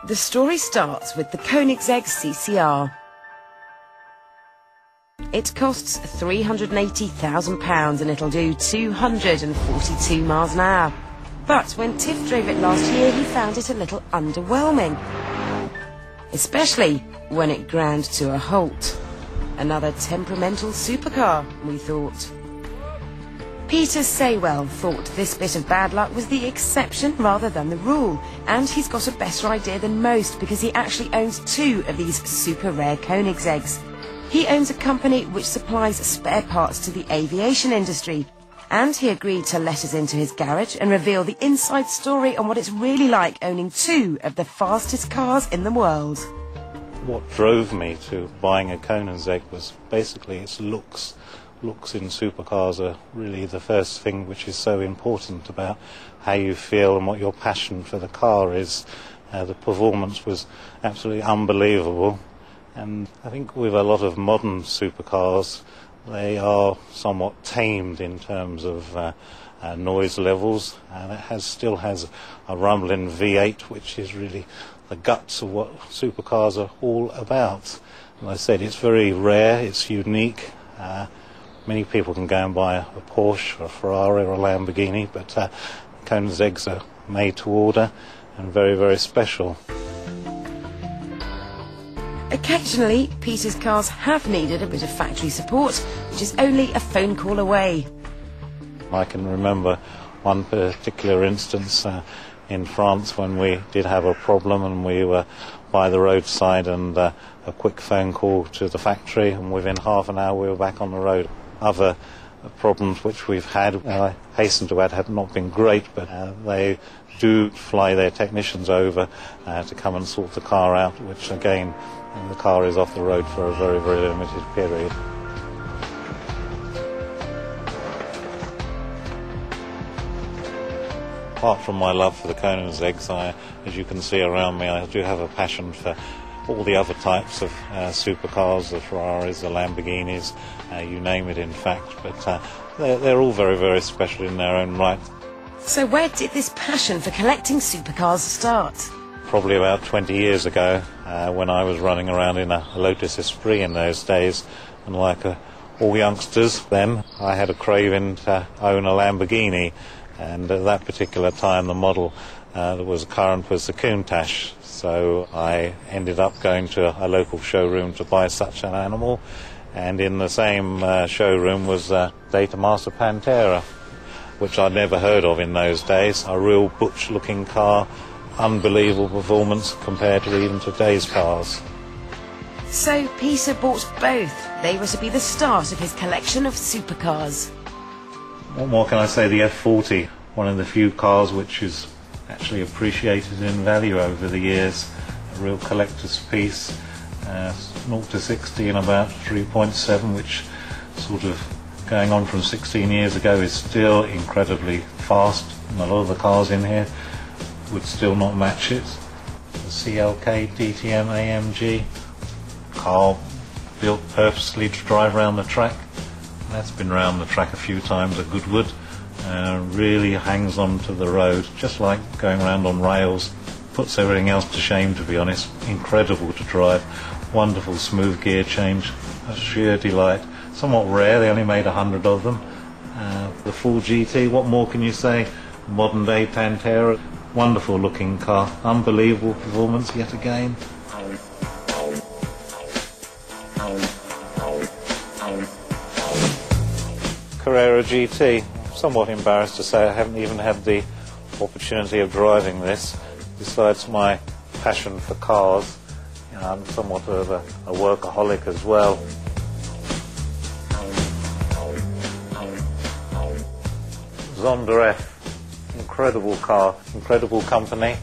The story starts with the Koenigsegg CCR. It costs £380,000 and it'll do 242 miles an hour. But when Tiff drove it last year, he found it a little underwhelming. Especially when it ground to a halt. Another temperamental supercar, we thought. Peter Saywell thought this bit of bad luck was the exception rather than the rule, and he's got a better idea than most because he actually owns two of these super rare Koenigseggs. He owns a company which supplies spare parts to the aviation industry, and he agreed to let us into his garage and reveal the inside story on what it's really like owning two of the fastest cars in the world. What drove me to buying a Koenigsegg was basically its looks. Looks in supercars are really the first thing which is so important about how you feel and what your passion for the car is. The performance was absolutely unbelievable, and I think with a lot of modern supercars they are somewhat tamed in terms of noise levels, and it still has a rumbling V8 which is really the guts of what supercars are all about. And I said, it's very rare, it's unique. Many people can go and buy a Porsche or a Ferrari or a Lamborghini, but Koenigseggs are made to order and very, very special. Occasionally, Peter's cars have needed a bit of factory support, which is only a phone call away. I can remember one particular instance in France when we did have a problem and we were by the roadside, and a quick phone call to the factory, and within half an hour we were back on the road. Other problems which we've had, I hasten to add, have not been great, but they do fly their technicians over to come and sort the car out, which again, the car is off the road for a very, very limited period. Apart from my love for the Koenigseggs, as you can see around me, I do have a passion for all the other types of supercars, the Ferraris, the Lamborghinis, you name it in fact, but they're all very, very special in their own right. So where did this passion for collecting supercars start? Probably about 20 years ago, when I was running around in a Lotus Esprit in those days, and like all youngsters then, I had a craving to own a Lamborghini, and at that particular time the model that was current was the Countach. So I ended up going to a local showroom to buy such an animal, and in the same showroom was Data Master Pantera, which I'd never heard of in those days. A real butch-looking car, unbelievable performance compared to even today's cars. So Peter bought both. They were to be the start of his collection of supercars. What more can I say? The F40, one of the few cars which is actually appreciated in value over the years. A real collector's piece. 0 to 60 in about 3.7, which sort of going on from 16 years ago is still incredibly fast, and a lot of the cars in here would still not match it. The CLK DTM AMG, car built purposely to drive around the track. That's been around the track a few times at Goodwood. Really hangs on to the road, just like going around on rails. Puts everything else to shame, to be honest. Incredible to drive. Wonderful smooth gear change. A sheer delight. Somewhat rare, they only made 100 of them. The full GT, what more can you say? Modern day Pantera. Wonderful looking car. Unbelievable performance yet again. Carrera GT. Somewhat embarrassed to say I haven't even had the opportunity of driving this. Besides my passion for cars, I'm somewhat of a workaholic as well. Zonda F, incredible car, incredible company.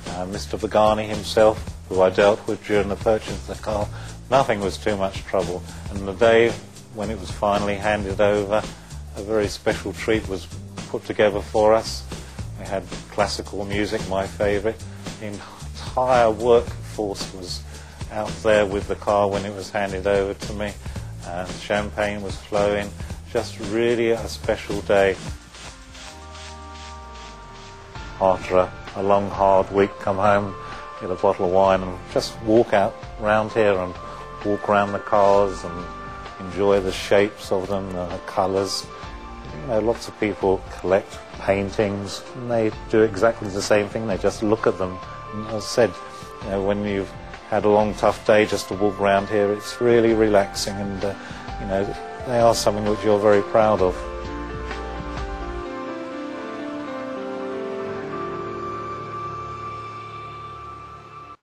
Mr. Pagani himself, who I dealt with during the purchase of the car, nothing was too much trouble. And the day when it was finally handed over, a very special treat was put together for us. We had classical music, my favourite. The entire workforce was out there with the car when it was handed over to me. Champagne was flowing. Just really a special day. After a long, hard week, come home get a bottle of wine and just walk out round here and walk around the cars and enjoy the shapes of them, the colours. You know, lots of people collect paintings and they do exactly the same thing, they just look at them. And as I said, you know, when you've had a long tough day, just to walk around here, it's really relaxing, and you know, they are something which you're very proud of.